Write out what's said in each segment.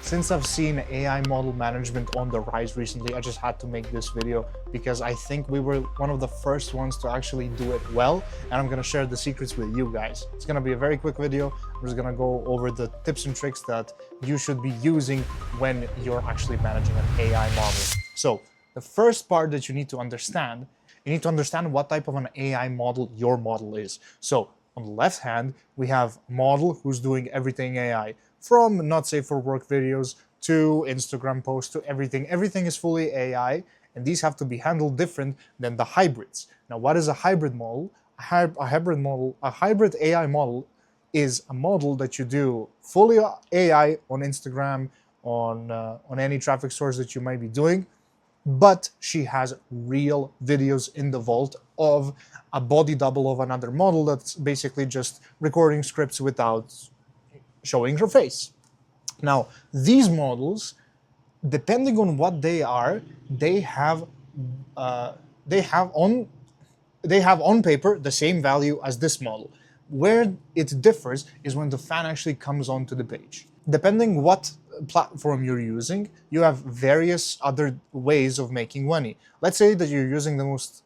Since I've seen AI model management on the rise recently, I just had to make this video because I think we were one of the first ones to actually do it well, and I'm gonna share the secrets with you guys. It's gonna be a very quick video. I'm just gonna go over the tips and tricks that you should be using when you're actually managing an AI model. So the first part that you need to understand what type of an AI model your model is. So on the left hand, we have model who's doing everything AI, from not safe for work videos to Instagram posts to everything. Everything is fully AI, and these have to be handled different than the hybrids. Now, what is a hybrid model? A hybrid AI model is a model that you do fully AI on Instagram, on any traffic source that you might be doing, but she has real videos in the vault of a body double of another model that's basically just recording scripts without showing her face. Now, these models, depending on what they are, they have on paper the same value as this model. Where it differs is when the fan actually comes onto the page. Depending what platform you're using, you have various other ways of making money. Let's say that you're using the most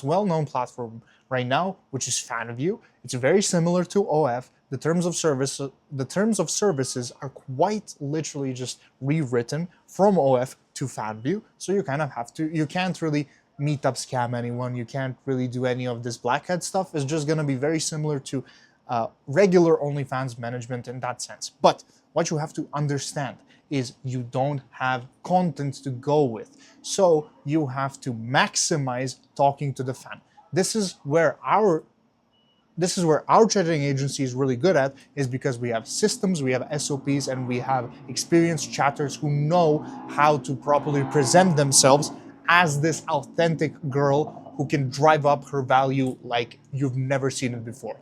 well-known platform right now, which is FanView. It's very similar to OF. The terms of services are quite literally just rewritten from OF to FanView. So you kind of have to, you can't really meet up scam anyone. You can't really do any of this black hat stuff. It's just going to be very similar to regular OnlyFans management in that sense. But what you have to understand is you don't have content to go with. So you have to maximize talking to the fan. This is where our chatting agency is really good at, is because we have systems, we have SOPs, and we have experienced chatters who know how to properly present themselves as this authentic girl who can drive up her value like you've never seen it before.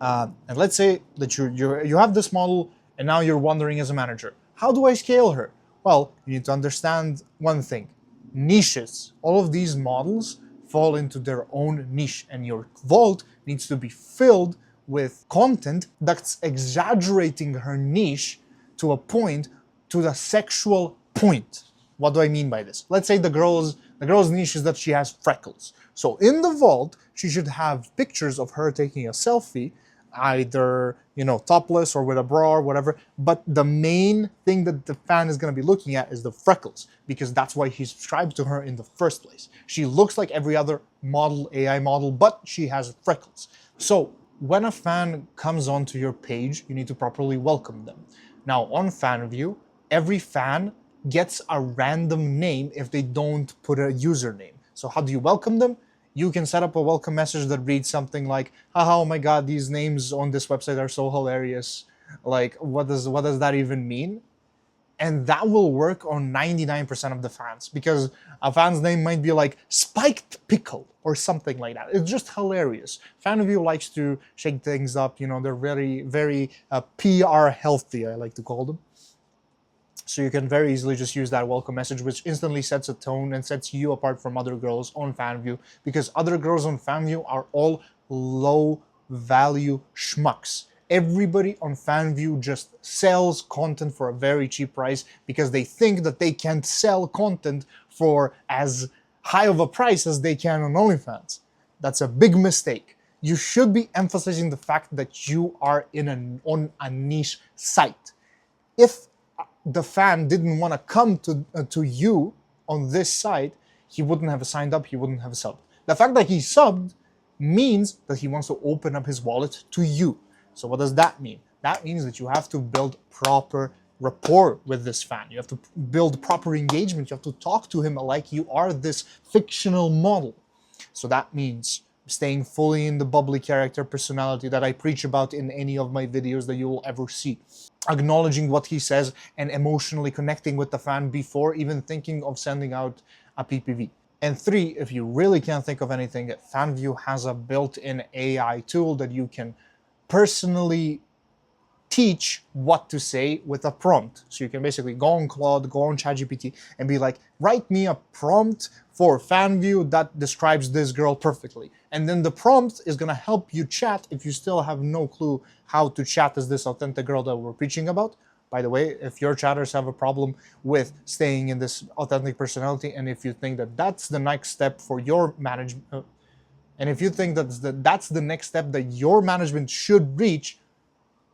And let's say that you have this model, and now you're wondering as a manager, how do I scale her? Well, you need to understand one thing: niches. All of these models fall into their own niche, and your vault needs to be filled with content that's exaggerating her niche to a point, to the sexual point. What do I mean by this? Let's say the girl's niche is that she has freckles. So in the vault, she should have pictures of her taking a selfie, either, topless or with a bra or whatever. But the main thing that the fan is going to be looking at is the freckles, because that's why he subscribed to her in the first place. She looks like every other model, AI model, but she has freckles. So when a fan comes onto your page, you need to properly welcome them. Now on FanView, every fan gets a random name if they don't put a username. So how do you welcome them? You can set up a welcome message that reads something like, haha, oh my god, these names on this website are so hilarious. Like, what does that even mean? And that will work on 99% of the fans, because a fan's name might be like Spiked Pickle or something like that. It's just hilarious. FanView likes to shake things up. They're very, very PR healthy, I like to call them. So you can very easily just use that welcome message, which instantly sets a tone and sets you apart from other girls on FanView, because other girls on FanView are all low value schmucks. Everybody on FanView just sells content for a very cheap price because they think that they can't sell content for as high of a price as they can on OnlyFans. That's a big mistake. You should be emphasizing the fact that you are on a niche site. If the fan didn't want to come to you on this site, he wouldn't have signed up, he wouldn't have subbed. The fact that he subbed means that he wants to open up his wallet to you. So what does that mean? That means that you have to build proper rapport with this fan. You have to build proper engagement. You have to talk to him like you are this fictional model. So that means staying fully in the bubbly character personality that I preach about in any of my videos that you will ever see. Acknowledging what he says and emotionally connecting with the fan before even thinking of sending out a PPV. And 3, if you really can't think of anything, FanView has a built-in AI tool that you can personally teach what to say with a prompt. So you can basically go on Claude, go on ChatGPT, and be like, write me a prompt for FanView that describes this girl perfectly. And then the prompt is going to help you chat if you still have no clue how to chat as this authentic girl that we're preaching about. By the way, if your chatters have a problem with staying in this authentic personality, and if you think that that's the next step for your management, and if you think that's the next step that your management should reach,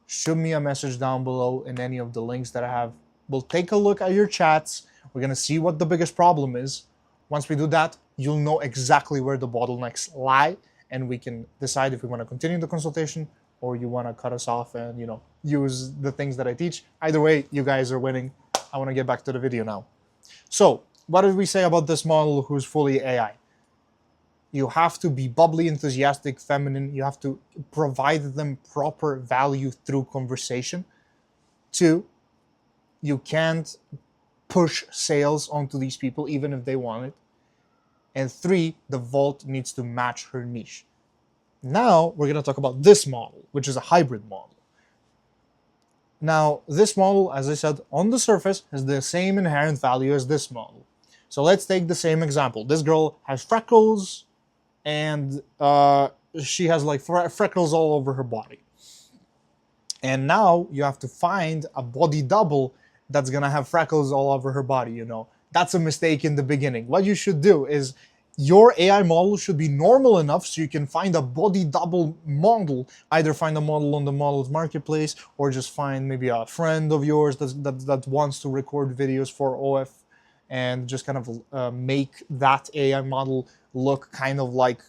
shoot me a message down below in any of the links that I have. We'll take a look at your chats. We're gonna see what the biggest problem is. Once we do that, you'll know exactly where the bottlenecks lie, and we can decide if we want to continue the consultation or you want to cut us off and use the things that I teach. Either way, you guys are winning. I want to get back to the video now. So, what did we say about this model who's fully AI? You have to be bubbly, enthusiastic, feminine. You have to provide them proper value through conversation. 2, you can't push sales onto these people even if they want it. And 3, the vault needs to match her niche. Now we're going to talk about this model, which is a hybrid model. Now, this model, as I said, on the surface has the same inherent value as this model. So let's take the same example. This girl has freckles, and she has like freckles all over her body. And now you have to find a body double that's gonna have freckles all over her body, That's a mistake in the beginning. What you should do is your AI model should be normal enough so you can find a body double model. Either find a model on the models marketplace or just find maybe a friend of yours that wants to record videos for OF and just kind of make that AI model look kind of like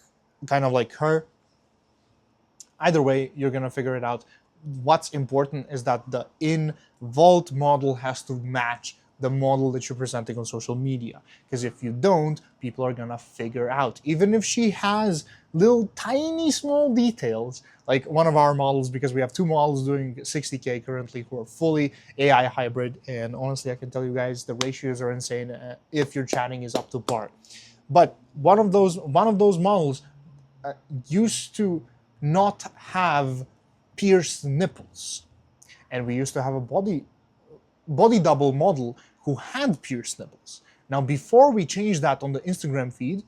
her. Either way, you're gonna figure it out. What's important is that the in-vault model has to match the model that you're presenting on social media. Because if you don't, people are gonna figure out. Even if she has little tiny small details, like one of our models, because we have 2 models doing 60K currently who are fully AI hybrid, and honestly, I can tell you guys the ratios are insane if your chatting is up to par. But one of those models used to not have pierced nipples, and we used to have a body double model who had pierced nipples. Now, before we changed that on the Instagram feed,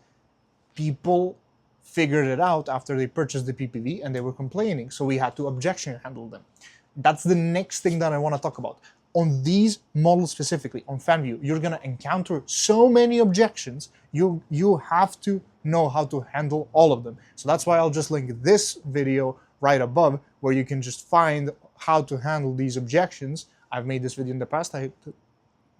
people figured it out after they purchased the PPV and they were complaining, so we had to objection handle them. That's the next thing that I want to talk about. On these models specifically, on FanView, you're going to encounter so many objections. You have to know how to handle all of them. So that's why I'll just link this video right above where you can just find how to handle these objections. I've made this video in the past.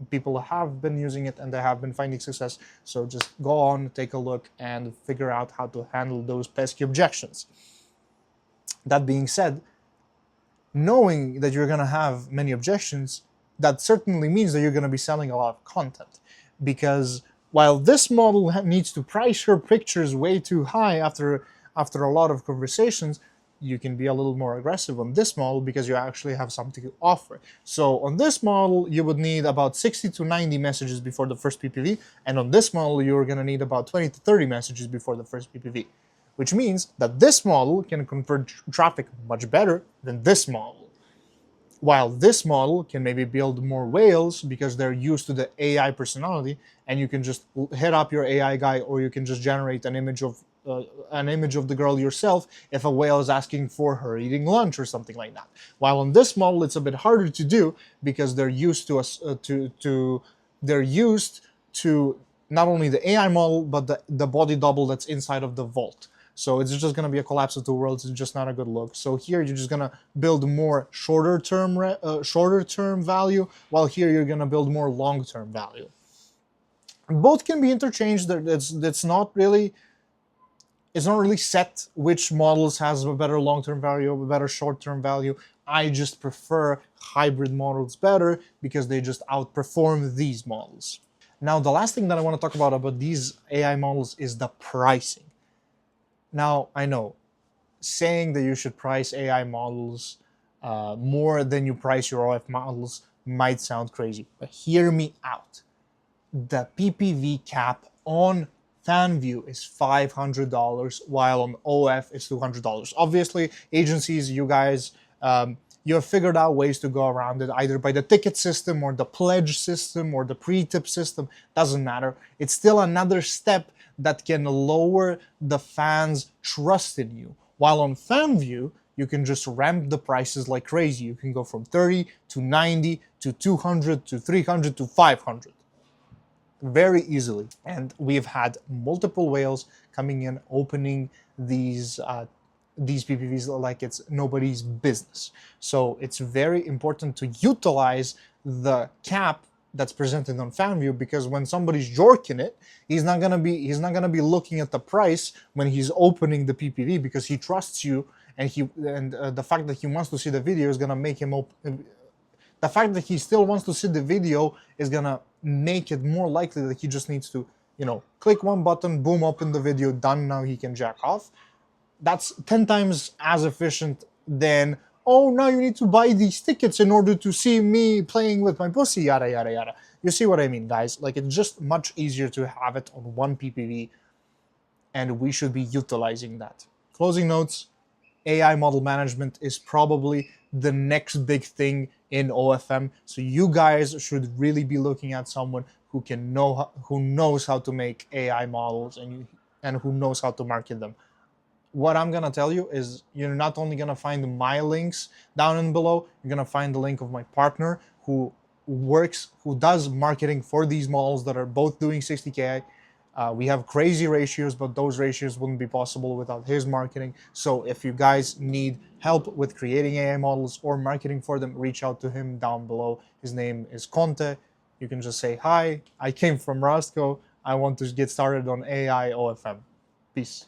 People have been using it and they have been finding success. So just go on, take a look, and figure out how to handle those pesky objections. That being said, knowing that you're going to have many objections, that certainly means that you're going to be selling a lot of content. Because while this model needs to price her pictures way too high after a lot of conversations, you can be a little more aggressive on this model because you actually have something to offer. So on this model, you would need about 60 to 90 messages before the first PPV, and on this model, you're going to need about 20 to 30 messages before the first PPV, which means that this model can convert traffic much better than this model. While this model can maybe build more whales because they're used to the AI personality, and you can just hit up your AI guy, or you can just generate an image of the girl yourself if a whale is asking for her eating lunch or something like that. While on this model, it's a bit harder to do because they're used to not only the AI model but the body double that's inside of the vault. So it's just going to be a collapse of 2 worlds. It's just not a good look. So here you're just going to build more shorter term value, while here you're going to build more long-term value. Both can be interchanged. It's not really set which models has a better long-term value or a better short-term value. I just prefer hybrid models better because they just outperform these models. Now, the last thing that I want to talk about these AI models is the pricing. Now, I know saying that you should price AI models more than you price your OF models might sound crazy, but hear me out. The PPV cap on FanView is $500, while on OF is $200. Obviously, agencies, you guys, you have figured out ways to go around it, either by the ticket system or the pledge system or the pre-tip system. Doesn't matter. It's still another step that can lower the fans' trust in you. While on FanView, you can just ramp the prices like crazy. You can go from 30 to 90 to 200 to 300 to 500 very easily. And we've had multiple whales coming in, opening these PPVs like it's nobody's business. So it's very important to utilize the cap that's presented on FanView, because when somebody's jorking it, he's not gonna be looking at the price when he's opening the PPV, because he trusts you, and the fact that he wants to see the video is gonna make him the fact that he still wants to see the video is gonna make it more likely that he just needs to, click one button, boom, open the video, done, now he can jack off. That's 10 times as efficient than, oh, now you need to buy these tickets in order to see me playing with my pussy, yada, yada, yada. You see what I mean, guys? Like, it's just much easier to have it on one PPV, and we should be utilizing that. Closing notes, AI model management is probably the next big thing in OFM. So you guys should really be looking at someone who knows how to make AI models and who knows how to market them. What I'm gonna tell you is you're not only gonna find my links down and below, you're gonna find the link of my partner who does marketing for these models that are both doing 60K. We have crazy ratios, but those ratios wouldn't be possible without his marketing. So if you guys need help with creating AI models or marketing for them, reach out to him down below. His name is Conte. You can just say, hi, I came from Rostco. I want to get started on AI OFM. Peace.